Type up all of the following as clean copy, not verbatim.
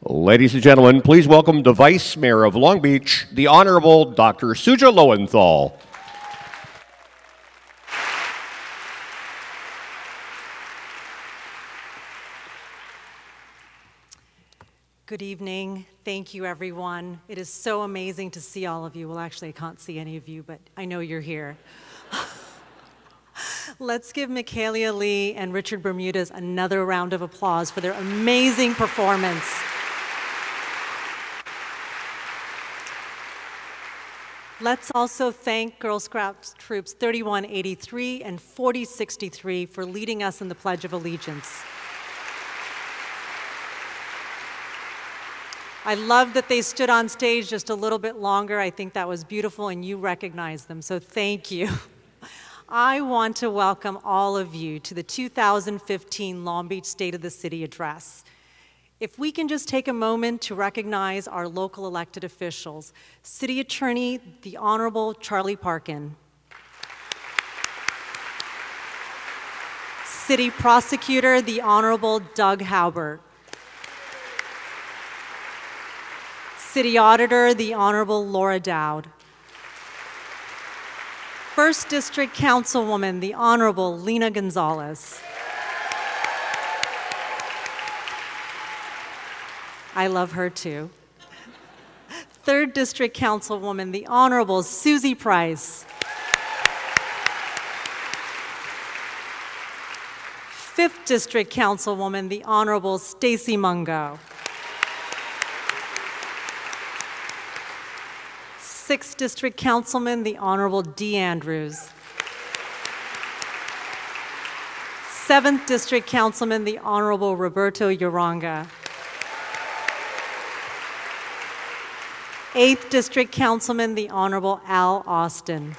Ladies and gentlemen, please welcome the Vice Mayor of Long Beach, the Honorable Dr. Suja Lowenthal. Good evening. Thank you, everyone. It is so amazing to see all of you. Well, actually, I can't see any of you, but I know you're here. Let's give Michaela Lee and Richard Bermudez another round of applause for their amazing performance. Let's also thank Girl Scouts Troops 3183 and 4063 for leading us in the Pledge of Allegiance. I love that they stood on stage just a little bit longer. I think that was beautiful, and you recognized them, so thank you. I want to welcome all of you to the 2015 Long Beach State of the City Address. If we can just take a moment to recognize our local elected officials. City Attorney, the Honorable Charlie Parkin. City Prosecutor, the Honorable Doug Halbert. City Auditor, the Honorable Laura Dowd. First District Councilwoman, the Honorable Lena Gonzalez. I love her too. Third District Councilwoman, the Honorable Susie Price. Fifth District Councilwoman, the Honorable Stacy Mungo. Sixth District Councilman, the Honorable Dee Andrews. Seventh District Councilman, the Honorable Roberto Uranga. Eighth District Councilman, the Honorable Al Austin.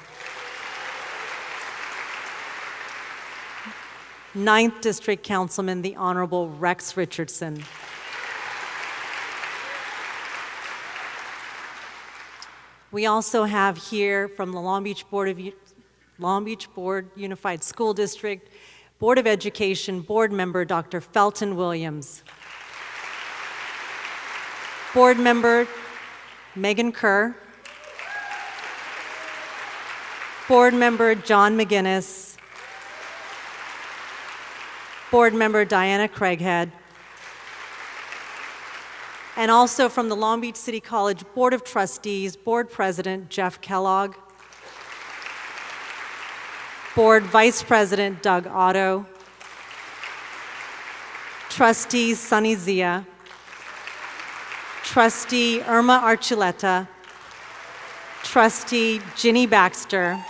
Ninth District Councilman, the Honorable Rex Richardson. We also have here from the Long Beach Board Unified School District, Board of Education Board Member Dr. Felton Williams. Board Member Megan Kerr. Board Member John McGinnis. Board Member Diana Craighead. And also from the Long Beach City College Board of Trustees, Board President Jeff Kellogg. Board Vice President Doug Otto. Trustee Sunny Zia. Trustee Irma Archuleta, Trustee Ginny Baxter.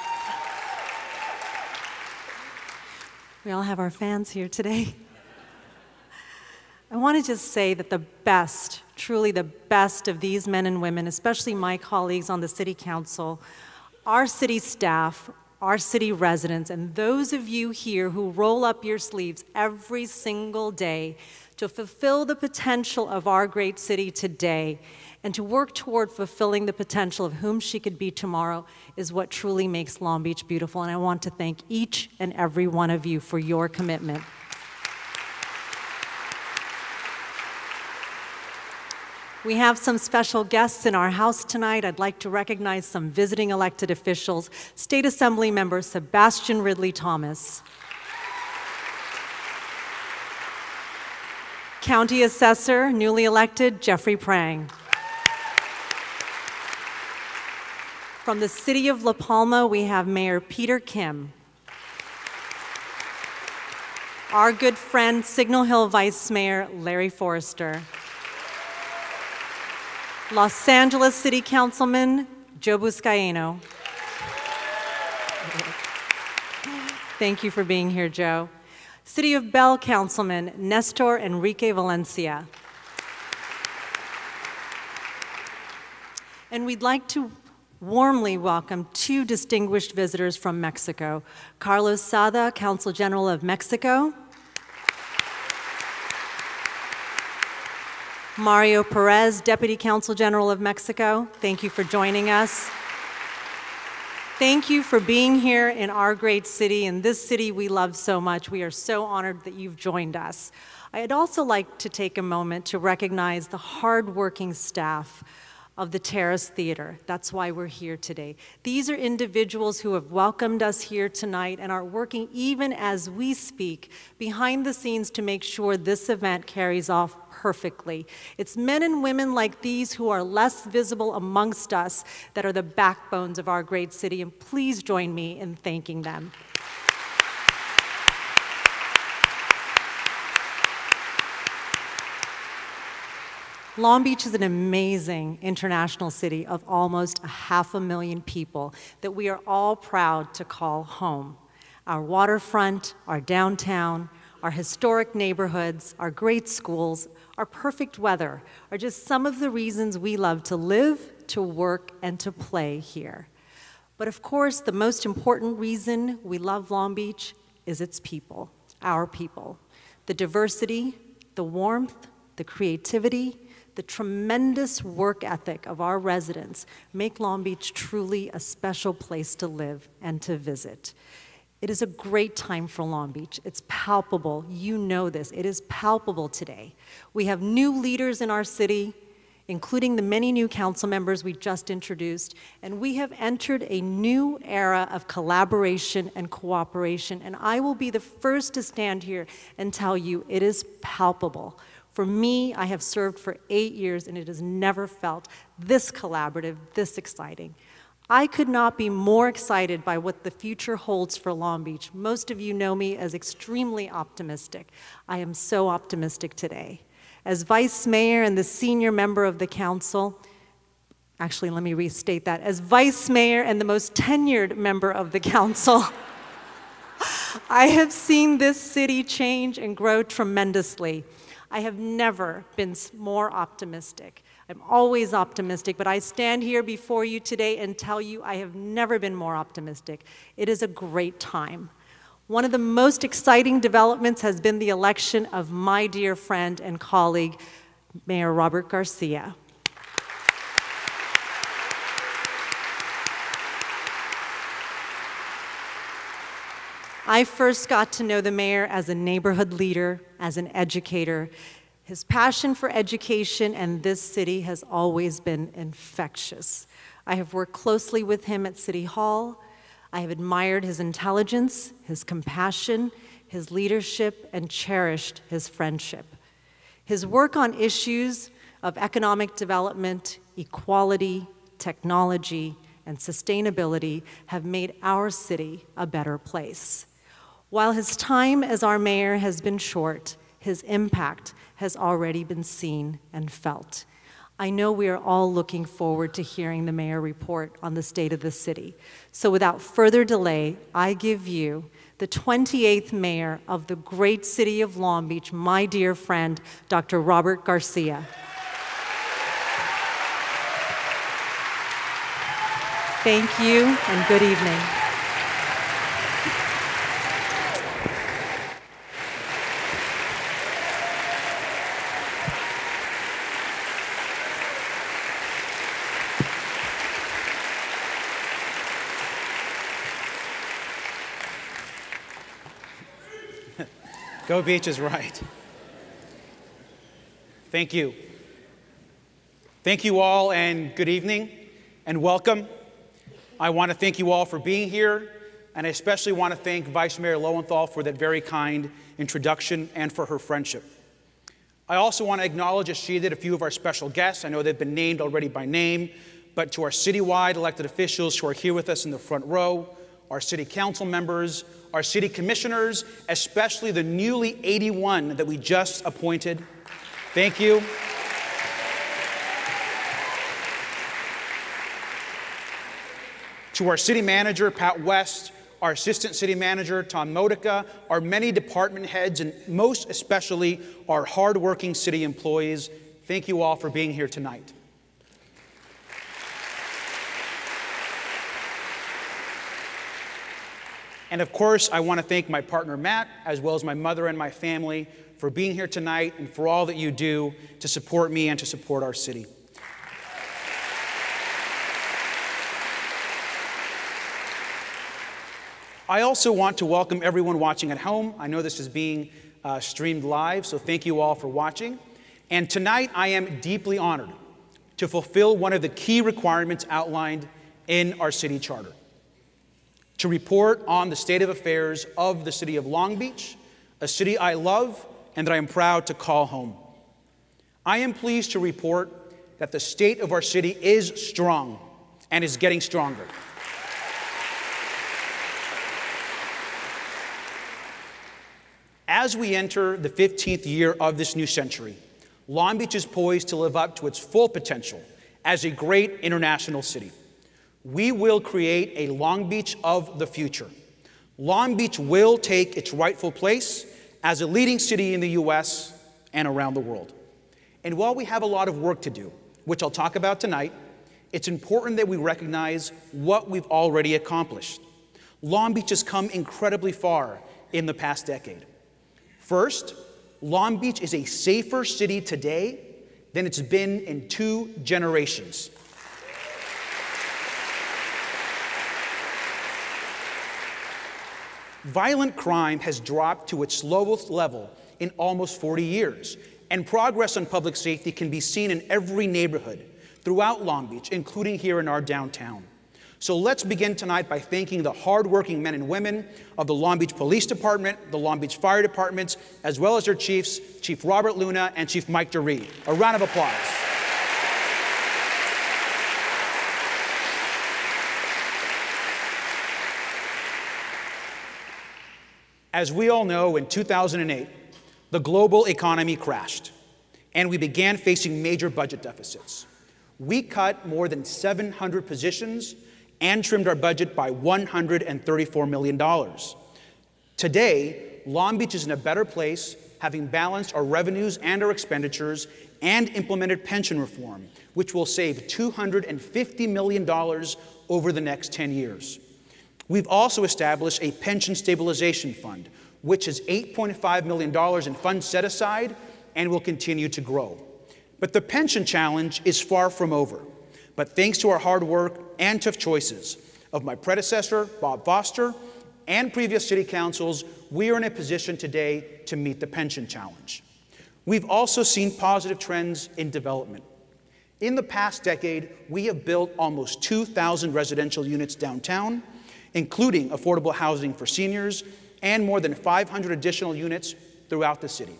We all have our fans here today. I want to just say that the best, truly the best of these men and women, especially my colleagues on the City Council, our city staff, our city residents, and those of you here who roll up your sleeves every single day to fulfill the potential of our great city today and to work toward fulfilling the potential of whom she could be tomorrow is what truly makes Long Beach beautiful. And I want to thank each and every one of you for your commitment. We have some special guests in our house tonight. I'd like to recognize some visiting elected officials. State Assembly Member Sebastian Ridley Thomas. County Assessor, newly elected, Jeffrey Prang. From the City of La Palma, we have Mayor Peter Kim. Our good friend, Signal Hill Vice Mayor Larry Forrester. Los Angeles City Councilman Joe Buscaino. Thank you for being here, Joe. City of Bell Councilman Nestor Enrique Valencia. And we'd like to warmly welcome two distinguished visitors from Mexico. Carlos Sada, Consul General of Mexico. Mario Perez, Deputy Consul General of Mexico. Thank you for joining us. Thank you for being here in our great city, in this city we love so much. We are so honored that you've joined us. I'd also like to take a moment to recognize the hardworking staff of the Terrace Theater. That's why we're here today. These are individuals who have welcomed us here tonight and are working even as we speak behind the scenes to make sure this event carries off perfectly. It's men and women like these who are less visible amongst us that are the backbones of our great city, and please join me in thanking them. Long Beach is an amazing international city of almost 500,000 people that we are all proud to call home. Our waterfront, our downtown, our historic neighborhoods, our great schools, our perfect weather are just some of the reasons we love to live, to work, and to play here. But of course, the most important reason we love Long Beach is its people, our people. The diversity, the warmth, the creativity, the tremendous work ethic of our residents make Long Beach truly a special place to live and to visit. It is a great time for Long Beach. It's palpable. You know this. It is palpable today. We have new leaders in our city, including the many new council members we just introduced, and we have entered a new era of collaboration and cooperation, and I will be the first to stand here and tell you it is palpable. For me, I have served for 8 years, and it has never felt this collaborative, this exciting. I could not be more excited by what the future holds for Long Beach. Most of you know me as extremely optimistic. I am so optimistic today. As Vice Mayor and the senior member of the council, actually, let me restate that. As Vice Mayor and the most tenured member of the council, I have seen this city change and grow tremendously. I have never been more optimistic. I'm always optimistic, but I stand here before you today and tell you I have never been more optimistic. It is a great time. One of the most exciting developments has been the election of my dear friend and colleague, Mayor Robert Garcia. I first got to know the mayor as a neighborhood leader, as an educator. His passion for education and this city has always been infectious. I have worked closely with him at City Hall. I have admired his intelligence, his compassion, his leadership, and cherished his friendship. His work on issues of economic development, equality, technology, and sustainability have made our city a better place. While his time as our mayor has been short, his impact has already been seen and felt. I know we are all looking forward to hearing the mayor report on the state of the city. So without further delay, I give you the 28th mayor of the great city of Long Beach, my dear friend, Dr. Robert Garcia. Thank you and good evening. Go Beach is right. Thank you. Thank you all and good evening and welcome. I want to thank you all for being here, and I especially want to thank Vice Mayor Lowenthal for that very kind introduction and for her friendship. I also want to acknowledge, as she did, a few of our special guests. I know they've been named already by name, but to our citywide elected officials who are here with us in the front row, our city council members, our city commissioners, especially the newly 81 that we just appointed. Thank you. To our city manager, Pat West, our assistant city manager, Tom Modica, our many department heads, and most especially our hardworking city employees, thank you all for being here tonight. And of course, I want to thank my partner, Matt, as well as my mother and my family for being here tonight and for all that you do to support me and to support our city. I also want to welcome everyone watching at home. I know this is being streamed live, so thank you all for watching. And tonight, I am deeply honored to fulfill one of the key requirements outlined in our city charter: to report on the state of affairs of the city of Long Beach, a city I love and that I am proud to call home. I am pleased to report that the state of our city is strong and is getting stronger. As we enter the 15th year of this new century, Long Beach is poised to live up to its full potential as a great international city. We will create a Long Beach of the future. Long Beach will take its rightful place as a leading city in the U.S. and around the world. And while we have a lot of work to do, which I'll talk about tonight, it's important that we recognize what we've already accomplished. Long Beach has come incredibly far in the past decade. First, Long Beach is a safer city today than it's been in 2 generations. Violent crime has dropped to its lowest level in almost 40 years, and progress on public safety can be seen in every neighborhood throughout Long Beach, including here in our downtown. So let's begin tonight by thanking the hardworking men and women of the Long Beach Police Department, the Long Beach Fire Departments, as well as their chiefs, Chief Robert Luna and Chief Mike DeRee. A round of applause. As we all know, in 2008, the global economy crashed, and we began facing major budget deficits. We cut more than 700 positions and trimmed our budget by $134 million. Today, Long Beach is in a better place, having balanced our revenues and our expenditures and implemented pension reform, which will save $250 million over the next 10 years. We've also established a pension stabilization fund, which has $8.5 million in funds set aside and will continue to grow. But the pension challenge is far from over. But thanks to our hard work and tough choices of my predecessor, Bob Foster, and previous city councils, we are in a position today to meet the pension challenge. We've also seen positive trends in development. In the past decade, we have built almost 2,000 residential units downtown, including affordable housing for seniors, and more than 500 additional units throughout the city.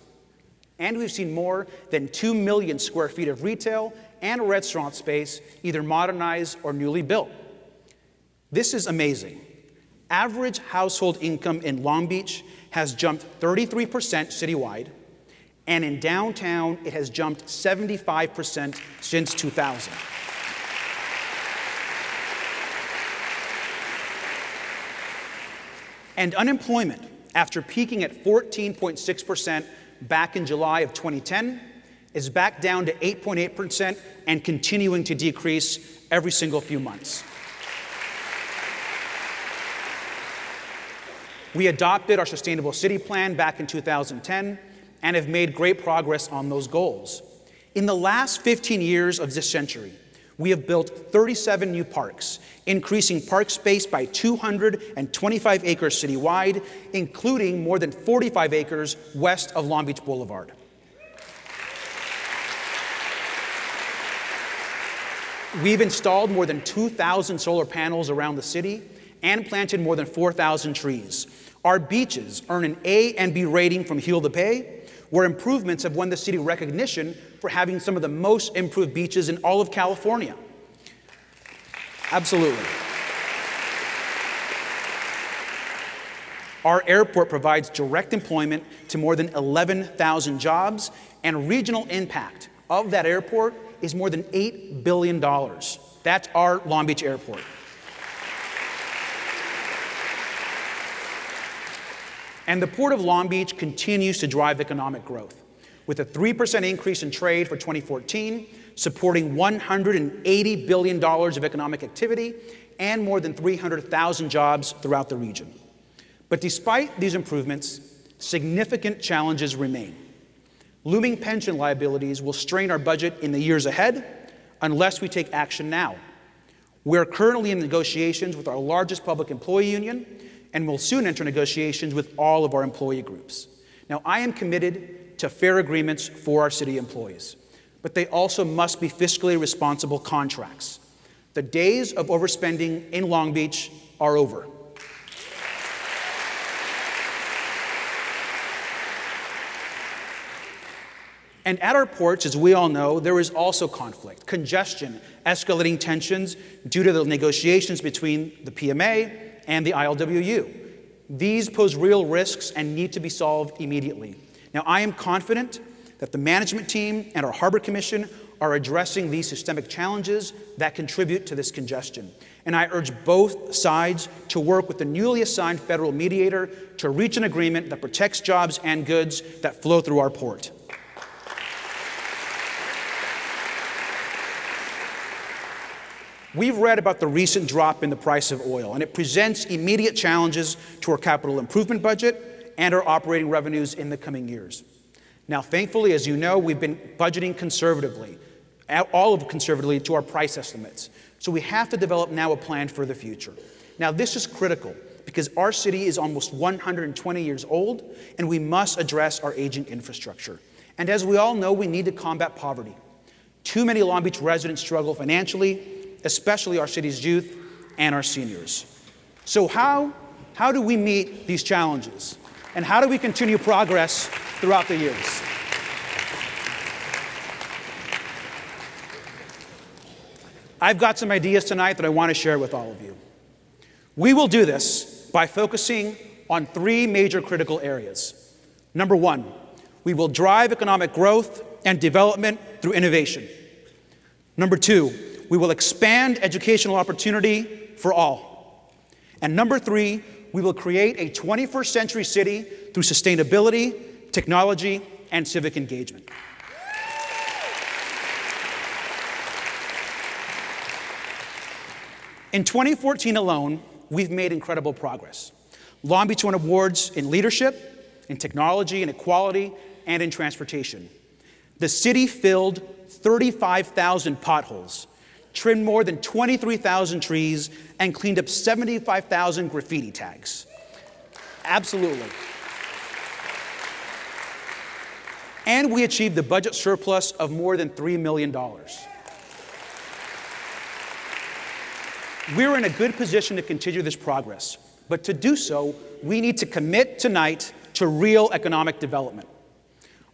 And we've seen more than 2 million square feet of retail and restaurant space either modernized or newly built. This is amazing. Average household income in Long Beach has jumped 33% citywide, and in downtown, it has jumped 75% since 2000. And unemployment, after peaking at 14.6% back in July of 2010, is back down to 8.8% and continuing to decrease every single few months. We adopted our Sustainable City Plan back in 2010 and have made great progress on those goals. In the last 15 years of this century, we have built 37 new parks, increasing park space by 225 acres citywide, including more than 45 acres west of Long Beach Boulevard. We've installed more than 2,000 solar panels around the city and planted more than 4,000 trees. Our beaches earn an A and B rating from Heal the Bay, where improvements have won the city recognition for having some of the most improved beaches in all of California. Absolutely. Our airport provides direct employment to more than 11,000 jobs, and regional impact of that airport is more than $8 billion. That's our Long Beach airport. And the Port of Long Beach continues to drive economic growth, with a 3% increase in trade for 2014, supporting $180 billion of economic activity and more than 300,000 jobs throughout the region. But despite these improvements, significant challenges remain. Looming pension liabilities will strain our budget in the years ahead unless we take action now. We're currently in negotiations with our largest public employee union, and will soon enter negotiations with all of our employee groups. Now, I am committed to fair agreements for our city employees, but they also must be fiscally responsible contracts. The days of overspending in Long Beach are over. And at our ports, as we all know, there is also conflict, congestion, escalating tensions due to the negotiations between the PMA and the ILWU. These pose real risks and need to be solved immediately. Now, I am confident that the management team and our Harbor Commission are addressing these systemic challenges that contribute to this congestion. And I urge both sides to work with the newly assigned federal mediator to reach an agreement that protects jobs and goods that flow through our port. We've read about the recent drop in the price of oil, and it presents immediate challenges to our capital improvement budget and our operating revenues in the coming years. Now, thankfully, as you know, we've been budgeting conservatively, conservatively to our price estimates. So we have to develop now a plan for the future. Now, this is critical because our city is almost 120 years old, and we must address our aging infrastructure. And as we all know, we need to combat poverty. Too many Long Beach residents struggle financially, especially our city's youth and our seniors. So how do we meet these challenges? And how do we continue progress throughout the years? I've got some ideas tonight that I want to share with all of you. We will do this by focusing on three major critical areas. Number one, we will drive economic growth and development through innovation. Number two, we will expand educational opportunity for all. And number three, we will create a 21st century city through sustainability, technology, and civic engagement. In 2014 alone, we've made incredible progress. Long Beach won awards in leadership, in technology, in equality, and in transportation. The city filled 35,000 potholes, trimmed more than 23,000 trees, and cleaned up 75,000 graffiti tags. Absolutely. And we achieved a budget surplus of more than $3 million. We're in a good position to continue this progress, but to do so, we need to commit tonight to real economic development.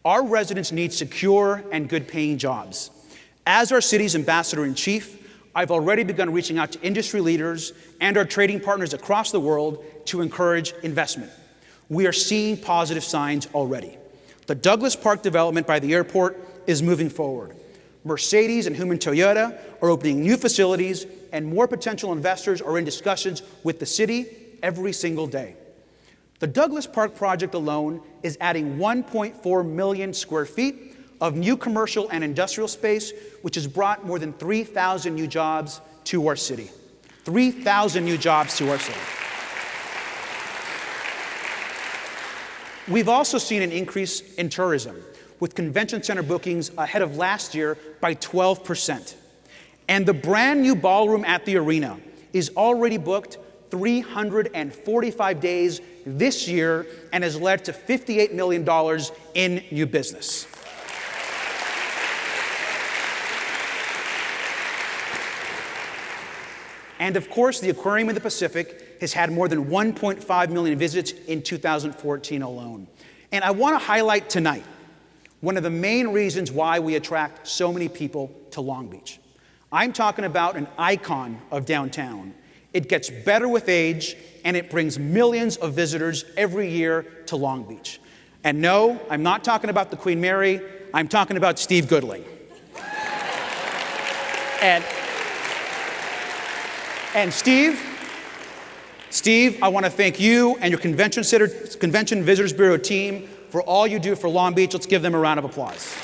Our residents need secure and good-paying jobs. As our city's ambassador-in-chief, I've already begun reaching out to industry leaders and our trading partners across the world to encourage investment. We are seeing positive signs already. The Douglas Park development by the airport is moving forward. Mercedes and Human Toyota are opening new facilities, and more potential investors are in discussions with the city every single day. The Douglas Park project alone is adding 1.4 million square feet of new commercial and industrial space, which has brought more than 3,000 new jobs to our city. 3,000 new jobs to our city. We've also seen an increase in tourism, with convention center bookings ahead of last year by 12%. And the brand new ballroom at the arena is already booked 345 days this year and has led to $58 million in new business. And of course, the Aquarium of the Pacific has had more than 1.5 million visits in 2014 alone. And I want to highlight tonight one of the main reasons why we attract so many people to Long Beach. I'm talking about an icon of downtown. It gets better with age, and it brings millions of visitors every year to Long Beach. And no, I'm not talking about the Queen Mary, I'm talking about Steve Goodling. And Steve, I want to thank you and your Convention Visitors Bureau team for all you do for Long Beach. Let's give them a round of applause.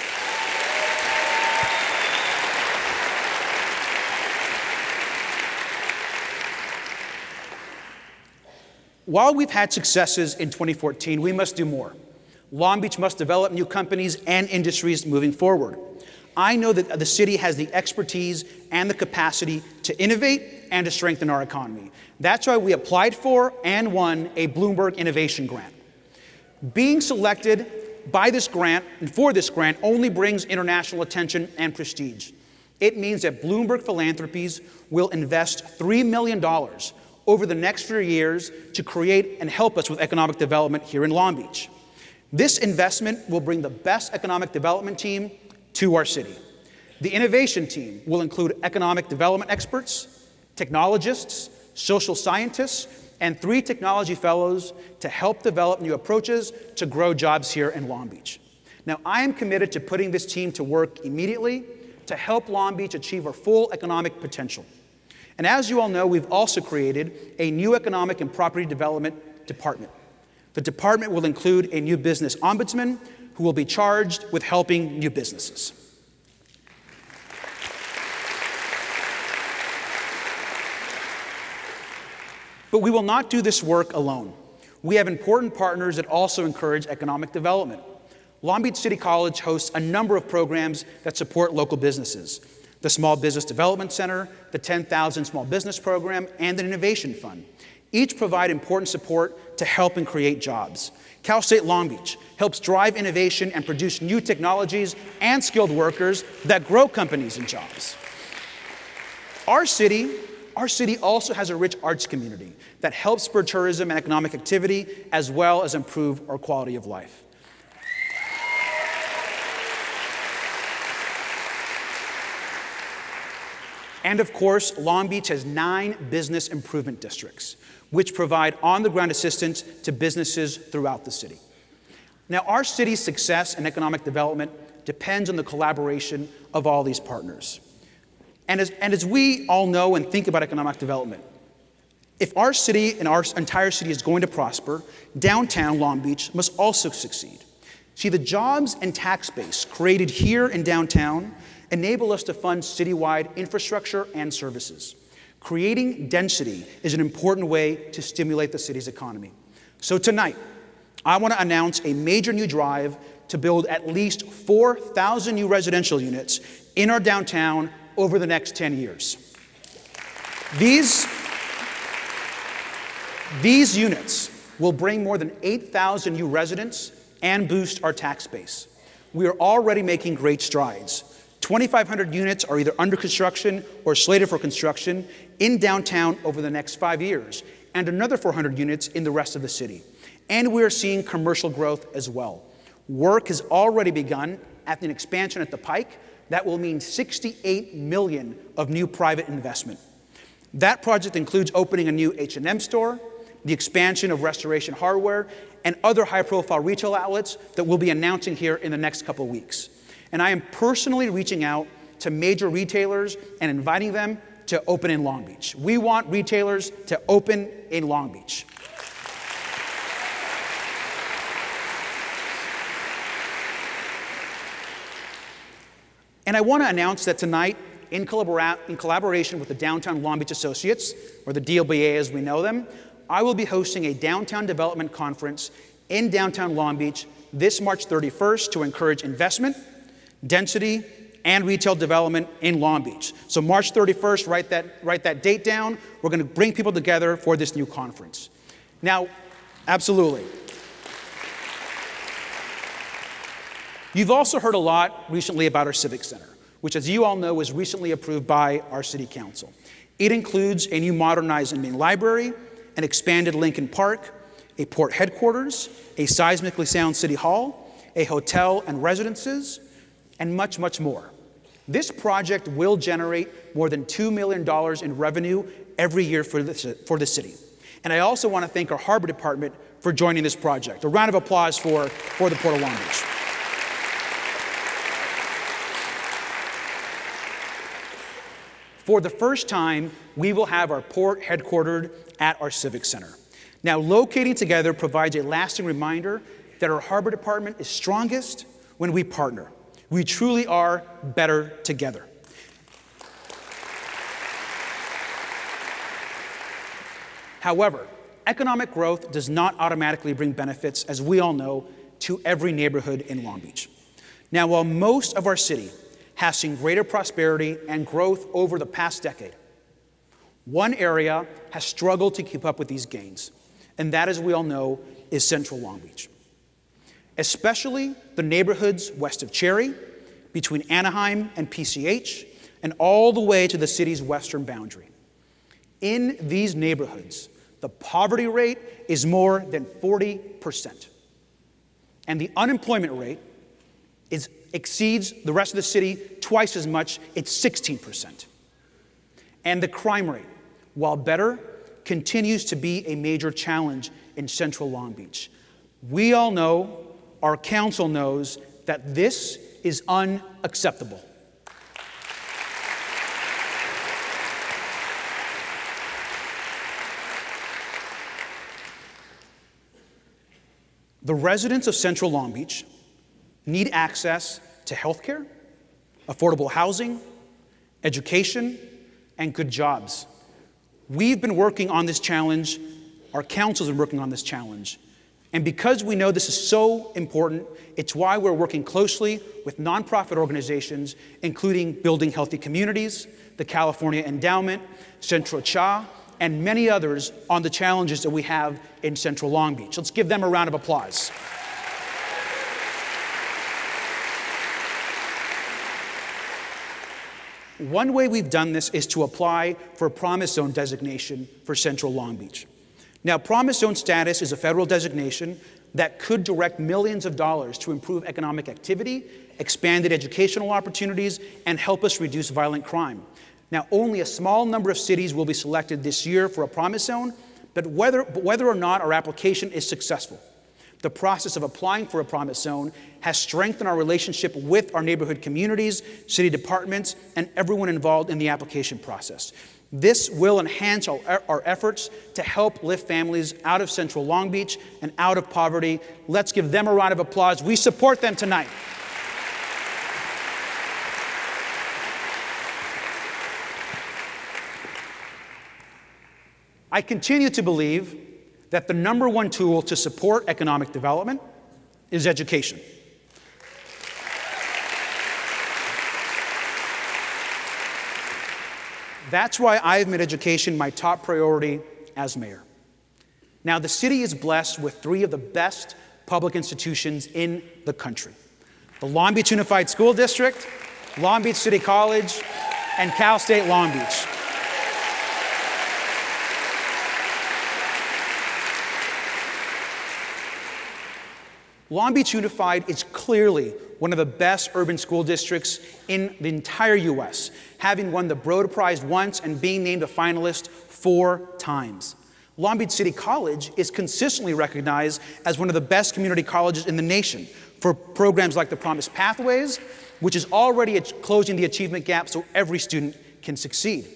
While we've had successes in 2014, we must do more. Long Beach must develop new companies and industries moving forward. I know that the city has the expertise and the capacity to innovate and to strengthen our economy. That's why we applied for and won a Bloomberg Innovation Grant. Being selected by this grant and for this grant only brings international attention and prestige. It means that Bloomberg Philanthropies will invest $3 million over the next 4 years to create and help us with economic development here in Long Beach. This investment will bring the best economic development team to our city. The innovation team will include economic development experts, technologists, social scientists, and 3 technology fellows to help develop new approaches to grow jobs here in Long Beach. Now, I am committed to putting this team to work immediately to help Long Beach achieve our full economic potential. And as you all know, we've also created a new economic and property development department. The department will include a new business ombudsman who will be charged with helping new businesses. But we will not do this work alone. We have important partners that also encourage economic development. Long Beach City College hosts a number of programs that support local businesses. The Small Business Development Center, the 10,000 Small Business Program, and an Innovation Fund. Each provide important support to help and create jobs. Cal State Long Beach helps drive innovation and produce new technologies and skilled workers that grow companies and jobs. Our city also has a rich arts community that helps spur tourism and economic activity, as well as improve our quality of life. And of course, Long Beach has 9 business improvement districts, which provide on-the-ground assistance to businesses throughout the city. Now, our city's success and economic development depends on the collaboration of all these partners. And as we all know and think about economic development, if our city and our entire city is going to prosper, downtown Long Beach must also succeed. See, the jobs and tax base created here in downtown enable us to fund citywide infrastructure and services. Creating density is an important way to stimulate the city's economy. So tonight, I want to announce a major new drive to build at least 4,000 new residential units in our downtown over the next 10 years. These units will bring more than 8,000 new residents and boost our tax base. We are already making great strides. 2,500 units are either under construction or slated for construction in downtown over the next 5 years, and another 400 units in the rest of the city. And we are seeing commercial growth as well. Work has already begun at an expansion at the Pike that will mean $68 million of new private investment. That project includes opening a new H&M store, the expansion of Restoration Hardware, and other high-profile retail outlets that we'll be announcing here in the next couple weeks. And I am personally reaching out to major retailers and inviting them to open in Long Beach. We want retailers to open in Long Beach. And I want to announce that tonight, in collaboration with the Downtown Long Beach Associates, or the DLBA as we know them, I will be hosting a downtown development conference in downtown Long Beach this March 31st to encourage investment, density, and retail development in Long Beach. So March 31st, write that date down. We're going to bring people together for this new conference. Now, absolutely. You've also heard a lot recently about our Civic Center, which, as you all know, was recently approved by our City Council. It includes a new modernized and main library, an expanded Lincoln Park, a port headquarters, a seismically sound city hall, a hotel and residences, and much, much more. This project will generate more than $2 million in revenue every year for the city. And I also want to thank our Harbor Department for joining this project. A round of applause for the Port of Long Beach. For the first time, we will have our port headquartered at our Civic Center. Now, locating together provides a lasting reminder that our Harbor Department is strongest when we partner. We truly are better together. However, economic growth does not automatically bring benefits, as we all know, to every neighborhood in Long Beach. Now, while most of our city has seen greater prosperity and growth over the past decade. One area has struggled to keep up with these gains, and that, as we all know, is Central Long Beach. Especially the neighborhoods west of Cherry, between Anaheim and PCH, and all the way to the city's western boundary. In these neighborhoods, the poverty rate is more than 40%. And the unemployment rate exceeds the rest of the city twice as much, it's 16%. And the crime rate, while better, continues to be a major challenge in Central Long Beach. We all know, our council knows, that this is unacceptable. The residents of Central Long Beach need access to health care, affordable housing, education, and good jobs. We've been working on this challenge, our council's been working on this challenge, and because we know this is so important, it's why we're working closely with nonprofit organizations, including Building Healthy Communities, the California Endowment, Central Cha, and many others on the challenges that we have in Central Long Beach. Let's give them a round of applause. One way we've done this is to apply for a Promise Zone designation for Central Long Beach. Now, Promise Zone status is a federal designation that could direct millions of dollars to improve economic activity, expanded educational opportunities, and help us reduce violent crime. Now, only a small number of cities will be selected this year for a Promise Zone, but whether or not our application is successful, the process of applying for a Promise Zone has strengthened our relationship with our neighborhood communities, city departments, and everyone involved in the application process. This will enhance our efforts to help lift families out of Central Long Beach and out of poverty. Let's give them a round of applause. We support them tonight. I continue to believe that the #1 tool to support economic development is education. That's why I've made education my top priority as mayor. Now, the city is blessed with 3 of the best public institutions in the country: the Long Beach Unified School District, Long Beach City College, and Cal State Long Beach. Long Beach Unified is clearly one of the best urban school districts in the entire U.S., having won the Broad Prize once and being named a finalist 4 times. Long Beach City College is consistently recognized as one of the best community colleges in the nation for programs like the Promise Pathways, which is already closing the achievement gap so every student can succeed.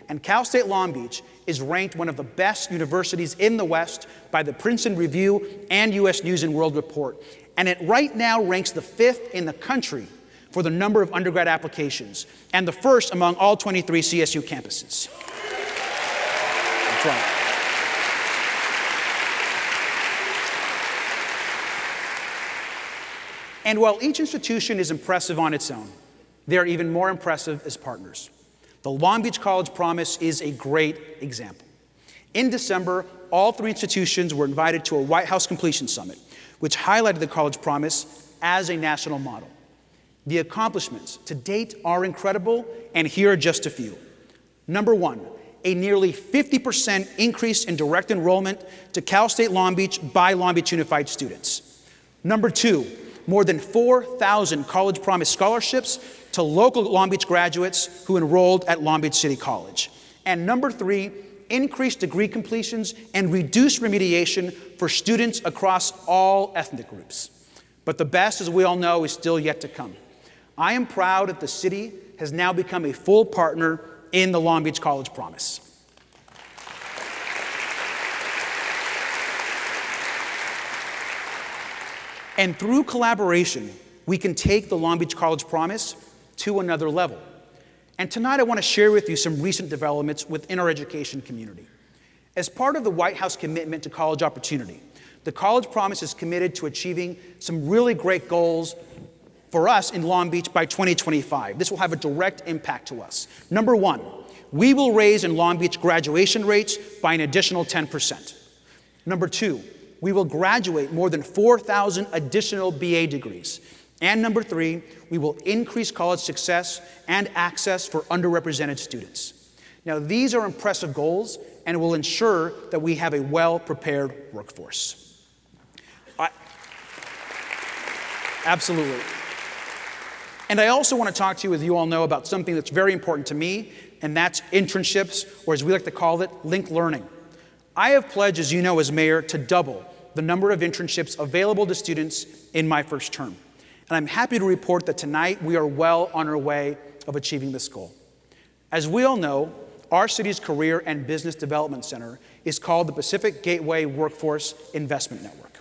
And Cal State Long Beach is ranked one of the best universities in the West by the Princeton Review and U.S. News and World Report. And it right now ranks the 5th in the country for the number of undergrad applications, and the 1st among all 23 CSU campuses. That's right. And while each institution is impressive on its own, they are even more impressive as partners. The Long Beach College Promise is a great example. In December, all 3 institutions were invited to a White House Completion Summit, which highlighted the College Promise as a national model. The accomplishments to date are incredible, and here are just a few. #1, a nearly 50% increase in direct enrollment to Cal State Long Beach by Long Beach Unified students. #2, more than 4,000 College Promise scholarships to local Long Beach graduates who enrolled at Long Beach City College. And #3, increased degree completions and reduced remediation for students across all ethnic groups. But the best, as we all know, is still yet to come. I am proud that the city has now become a full partner in the Long Beach College Promise. And through collaboration, we can take the Long Beach College Promise to another level. And tonight I want to share with you some recent developments within our education community. As part of the White House commitment to college opportunity, the College Promise is committed to achieving some really great goals for us in Long Beach by 2025. This will have a direct impact to us. Number one, we will raise in Long Beach graduation rates by an additional 10%. Number two, we will graduate more than 4,000 additional BA degrees. And number three, we will increase college success and access for underrepresented students. Now, these are impressive goals and will ensure that we have a well-prepared workforce. Absolutely. And I also want to talk to you, as you all know, about something that's very important to me, and that's internships, or as we like to call it, linked learning. I have pledged, as you know, as mayor, to double the number of internships available to students in my first term. And I'm happy to report that tonight we are well on our way of achieving this goal. As we all know, our city's Career and Business Development Center is called the Pacific Gateway Workforce Investment Network.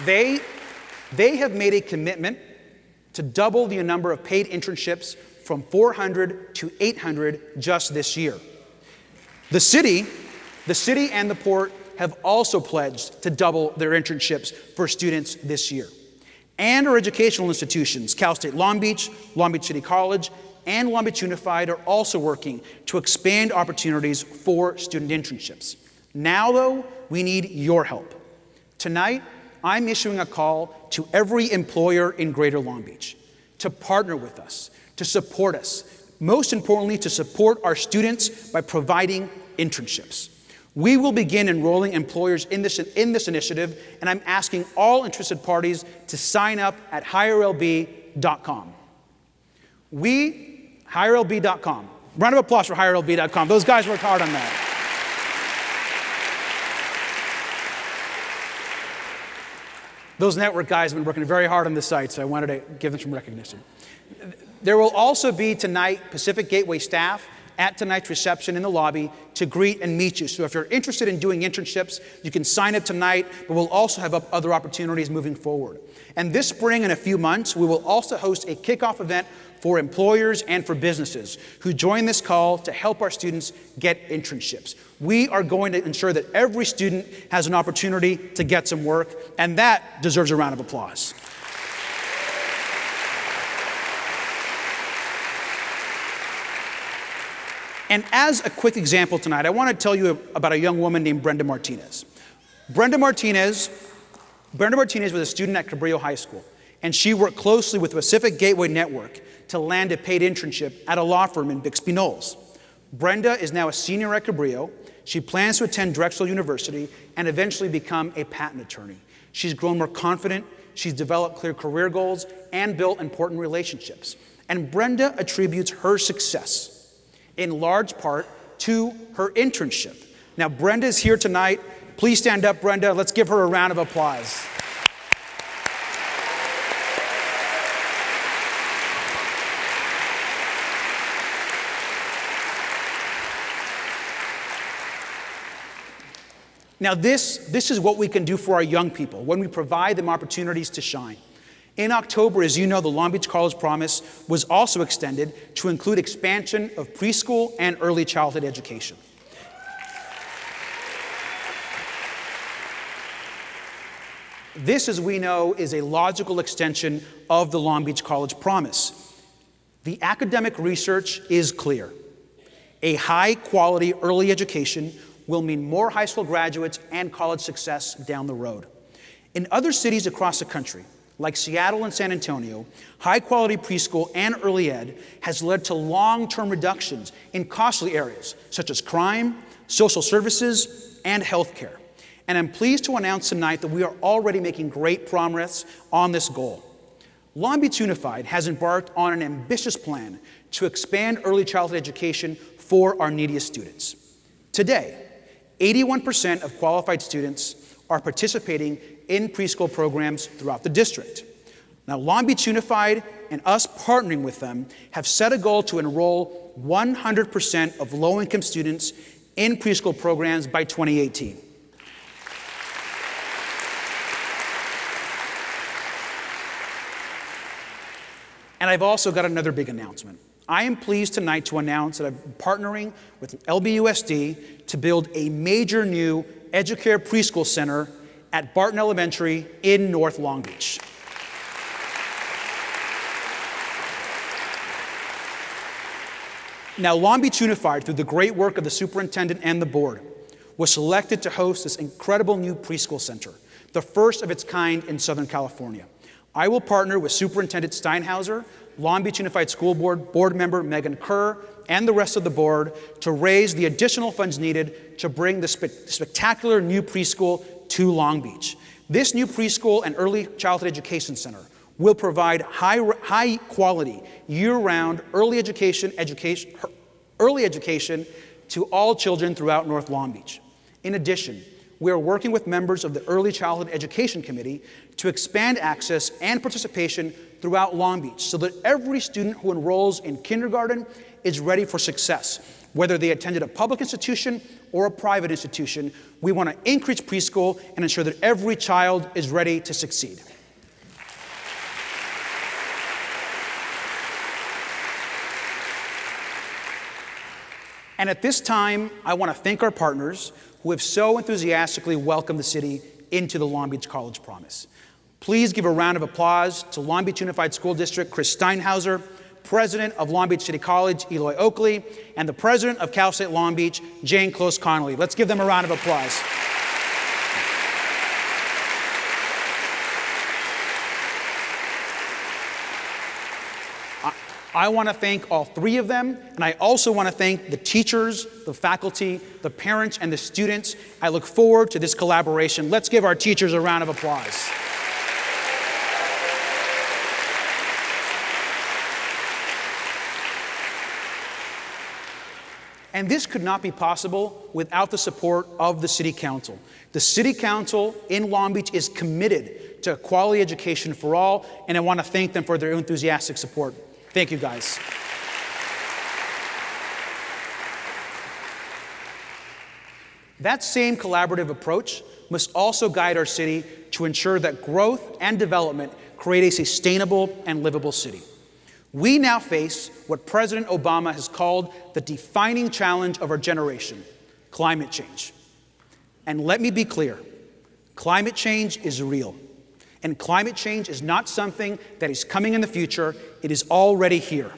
They have made a commitment to double the number of paid internships from 400 to 800 just this year. The city and the port have also pledged to double their internships for students this year. And our educational institutions, Cal State Long Beach City College, and Long Beach Unified are also working to expand opportunities for student internships. Now, though, we need your help. Tonight, I'm issuing a call to every employer in Greater Long Beach to partner with us, to support us, most importantly, to support our students by providing internships. We will begin enrolling employers in this initiative, and I'm asking all interested parties to sign up at hirelb.com. hirelb.com. Round of applause for hirelb.com. Those guys worked hard on that. Those network guys have been working very hard on the site, so I wanted to give them some recognition. There will also be tonight Pacific Gateway staff at tonight's reception in the lobby to greet and meet you. So if you're interested in doing internships, you can sign up tonight, but we'll also have other opportunities moving forward. And this spring, in a few months, we will also host a kickoff event for employers and for businesses who join this call to help our students get internships. We are going to ensure that every student has an opportunity to get some work, and that deserves a round of applause. And as a quick example tonight, I want to tell you about a young woman named Brenda Martinez. Brenda Martinez was a student at Cabrillo High School, and she worked closely with the Pacific Gateway Network to land a paid internship at a law firm in Bixby Knolls. Brenda is now a senior at Cabrillo. She plans to attend Drexel University and eventually become a patent attorney. She's grown more confident, she's developed clear career goals, and built important relationships. And Brenda attributes her success in large part to her internship. Now, Brenda's here tonight. Please stand up, Brenda. Let's give her a round of applause. Now, this is what we can do for our young people when we provide them opportunities to shine. In October, as you know, the Long Beach College Promise was also extended to include expansion of preschool and early childhood education. This, as we know, is a logical extension of the Long Beach College Promise. The academic research is clear. A high-quality early education will mean more high school graduates and college success down the road. In other cities across the country, like Seattle and San Antonio, high-quality preschool and early ed has led to long-term reductions in costly areas such as crime, social services, and healthcare. And I'm pleased to announce tonight that we are already making great progress on this goal. Long Beach Unified has embarked on an ambitious plan to expand early childhood education for our neediest students. Today, 81% of qualified students are participating in preschool programs throughout the district. Now, Long Beach Unified and us partnering with them have set a goal to enroll 100% of low-income students in preschool programs by 2018. And I've also got another big announcement. I am pleased tonight to announce that I'm partnering with LBUSD to build a major new EduCare preschool center at Barton Elementary in North Long Beach. Now, Long Beach Unified, through the great work of the superintendent and the board, was selected to host this incredible new preschool center, the first of its kind in Southern California. I will partner with Superintendent Steinhauser, Long Beach Unified School Board board member Megan Kerr, and the rest of the board to raise the additional funds needed to bring the spectacular new preschool to Long Beach. This new preschool and early childhood education center will provide high quality, year-round early education to all children throughout North Long Beach. In addition, we are working with members of the Early Childhood Education Committee to expand access and participation throughout Long Beach so that every student who enrolls in kindergarten is ready for success. Whether they attended a public institution or a private institution, we want to increase preschool and ensure that every child is ready to succeed. And at this time, I want to thank our partners who have so enthusiastically welcomed the city into the Long Beach College Promise. Please give a round of applause to Long Beach Unified School District Chris Steinhauser, President of Long Beach City College, Eloy Oakley, and the President of Cal State Long Beach, Jane Close Connolly. Let's give them a round of applause. I want to thank all three of them, and I also want to thank the teachers, the faculty, the parents, and the students. I look forward to this collaboration. Let's give our teachers a round of applause. And this could not be possible without the support of the City Council. The City Council in Long Beach is committed to quality education for all, and I want to thank them for their enthusiastic support. Thank you, guys. That same collaborative approach must also guide our city to ensure that growth and development create a sustainable and livable city. We now face what President Obama has called the defining challenge of our generation, climate change. And let me be clear, climate change is real. And climate change is not something that is coming in the future. It is already here.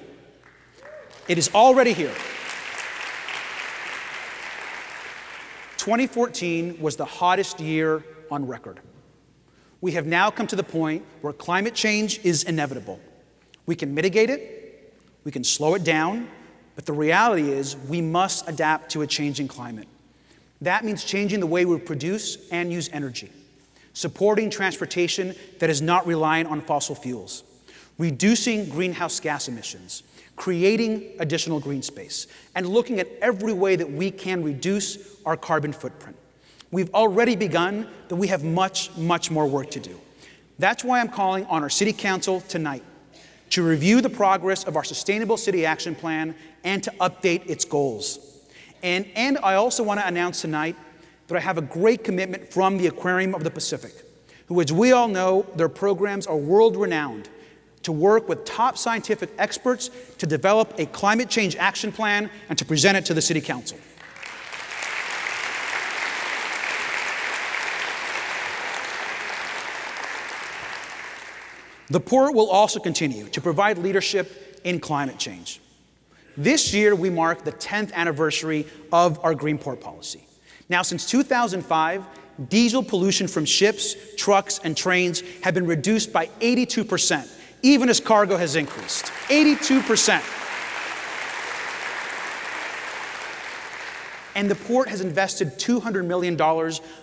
It is already here. 2014 was the hottest year on record. We have now come to the point where climate change is inevitable. We can mitigate it, we can slow it down, but the reality is we must adapt to a changing climate. That means changing the way we produce and use energy, supporting transportation that is not reliant on fossil fuels, reducing greenhouse gas emissions, creating additional green space, and looking at every way that we can reduce our carbon footprint. We've already begun, but we have much, much more work to do. That's why I'm calling on our City Council tonight to review the progress of our Sustainable City Action Plan and to update its goals. And I also want to announce tonight that I have a great commitment from the Aquarium of the Pacific, who, as we all know, their programs are world-renowned, to work with top scientific experts to develop a climate change action plan and to present it to the City Council. The Port will also continue to provide leadership in climate change. This year, we mark the 10th anniversary of our Greenport Policy. Now, since 2005, diesel pollution from ships, trucks, and trains have been reduced by 82%, even as cargo has increased. 82%. And the Port has invested $200 million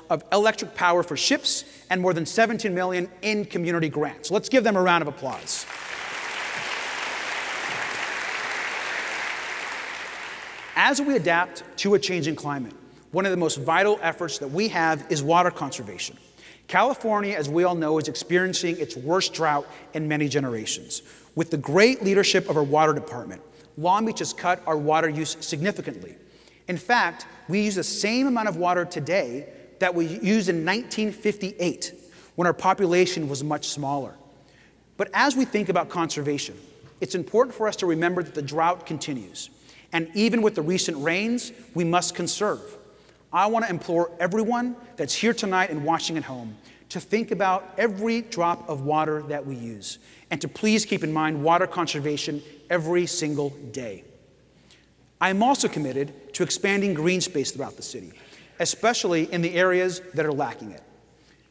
of electric power for ships and more than $17 million in community grants. Let's give them a round of applause. As we adapt to a changing climate, one of the most vital efforts that we have is water conservation. California, as we all know, is experiencing its worst drought in many generations. With the great leadership of our water department, Long Beach has cut our water use significantly. In fact, we use the same amount of water today that we used in 1958, when our population was much smaller. But as we think about conservation, it's important for us to remember that the drought continues. And even with the recent rains, we must conserve. I want to implore everyone that's here tonight and watching at home to think about every drop of water that we use, and to please keep in mind water conservation every single day. I'm also committed to expanding green space throughout the city, especially in the areas that are lacking it.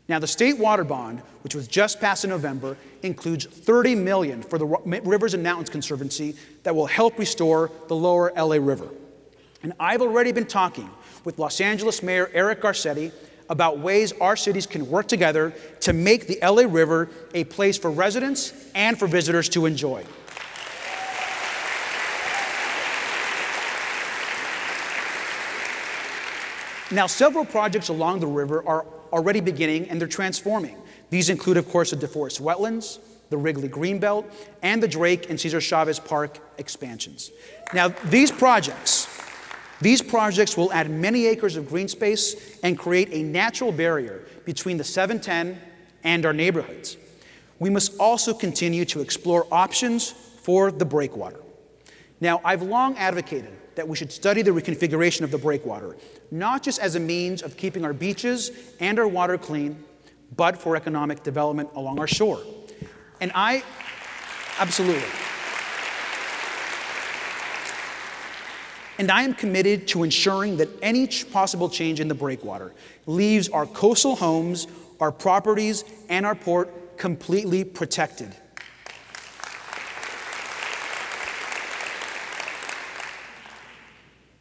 Now, the state water bond, which was just passed in November, includes $30 million for the Rivers and Mountains Conservancy that will help restore the lower LA River. And I've already been talking with Los Angeles Mayor Eric Garcetti about ways our cities can work together to make the LA River a place for residents and for visitors to enjoy. Now, several projects along the river are already beginning and they're transforming. These include, of course, the DeForest Wetlands, the Wrigley Greenbelt, and the Drake and Cesar Chavez Park expansions. Now, these projects will add many acres of green space and create a natural barrier between the 710 and our neighborhoods. We must also continue to explore options for the breakwater. Now, I've long advocated that we should study the reconfiguration of the breakwater, not just as a means of keeping our beaches and our water clean, but for economic development along our shore. And absolutely. And I am committed to ensuring that any possible change in the breakwater leaves our coastal homes, our properties, and our port completely protected.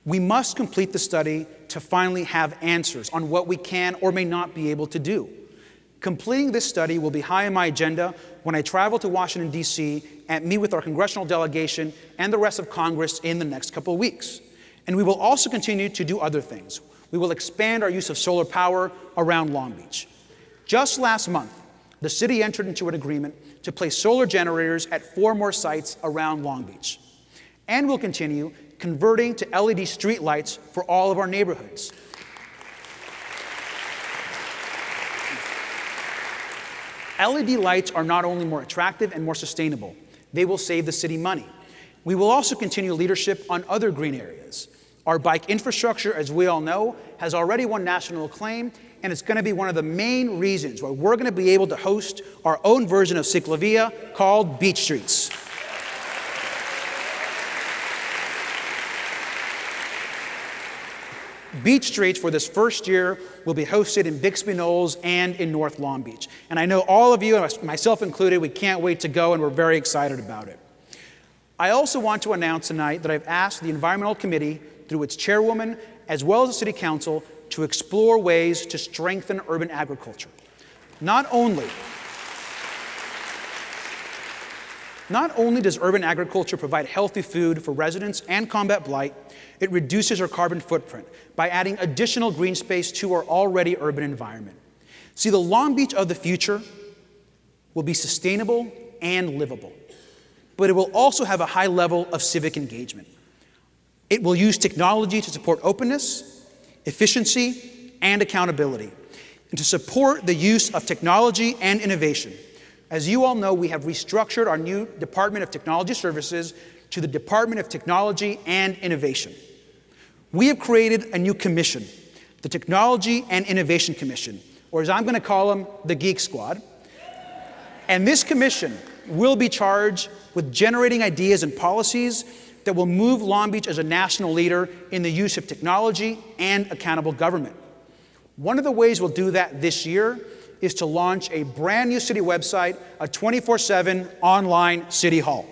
We must complete the study to finally have answers on what we can or may not be able to do. Completing this study will be high on my agenda when I travel to Washington, D.C. and meet with our congressional delegation and the rest of Congress in the next couple of weeks. And we will also continue to do other things. We will expand our use of solar power around Long Beach. Just last month, the city entered into an agreement to place solar generators at 4 more sites around Long Beach. And we'll continue converting to LED streetlights for all of our neighborhoods. LED lights are not only more attractive and more sustainable, they will save the city money. We will also continue leadership on other green areas. Our bike infrastructure, as we all know, has already won national acclaim, and it's going to be one of the main reasons why we're going to be able to host our own version of Ciclavia called Beach Streets. Beach Streets for this first year will be hosted in Bixby Knolls and in North Long Beach. And I know all of you, myself included, we can't wait to go and we're very excited about it. I also want to announce tonight that I've asked the Environmental Committee, through its chairwoman, as well as the City Council, to explore ways to strengthen urban agriculture. Not only does urban agriculture provide healthy food for residents and combat blight, it reduces our carbon footprint by adding additional green space to our already urban environment. See, the Long Beach of the future will be sustainable and livable, but it will also have a high level of civic engagement. It will use technology to support openness, efficiency, and accountability, and to support the use of technology and innovation. As you all know, we have restructured our new Department of Technology Services to the Department of Technology and Innovation. We have created a new commission, the Technology and Innovation Commission, or as I'm going to call them, the Geek Squad. And this commission will be charged with generating ideas and policies that will move Long Beach as a national leader in the use of technology and accountable government. One of the ways we'll do that this year is to launch a brand new city website, a 24/7 online city hall.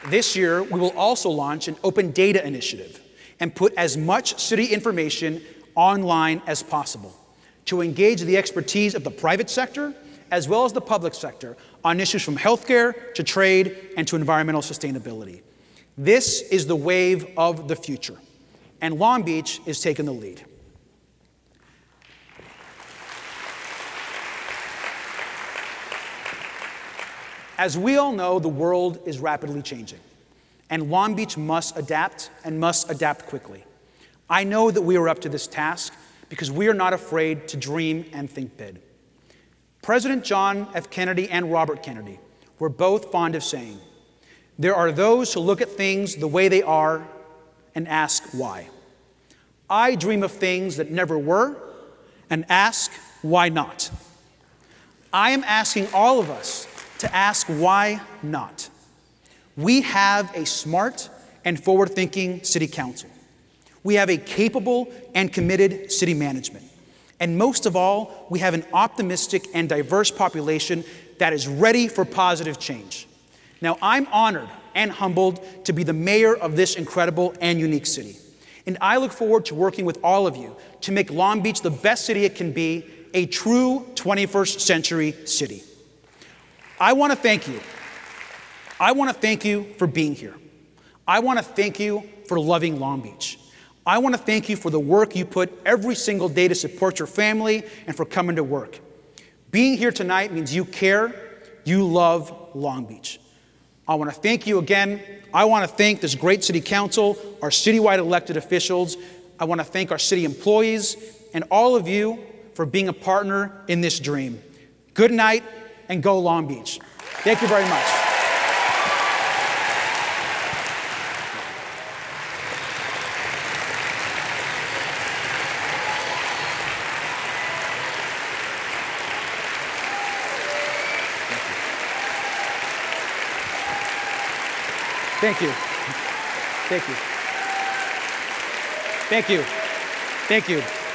This year, we will also launch an open data initiative and put as much city information online as possible to engage the expertise of the private sector as well as the public sector on issues from healthcare to trade and to environmental sustainability. This is the wave of the future, and Long Beach is taking the lead. As we all know, the world is rapidly changing, and Long Beach must adapt and must adapt quickly. I know that we are up to this task because we are not afraid to dream and think big. President John F. Kennedy and Robert Kennedy were both fond of saying, "There are those who look at things the way they are and ask why. I dream of things that never were and ask why not." I am asking all of us to ask why not. We have a smart and forward-thinking city council. We have a capable and committed city management. And most of all, we have an optimistic and diverse population that is ready for positive change. Now, I'm honored and humbled to be the mayor of this incredible and unique city. And I look forward to working with all of you to make Long Beach the best city it can be, a true 21st century city. I want to thank you. I want to thank you for being here. I want to thank you for loving Long Beach. I want to thank you for the work you put every single day to support your family and for coming to work. Being here tonight means you care, you love Long Beach. I want to thank you again. I want to thank this great city council, our citywide elected officials. I want to thank our city employees and all of you for being a partner in this dream. Good night and go Long Beach. Thank you very much. Thank you. Thank you. Thank you. Thank you.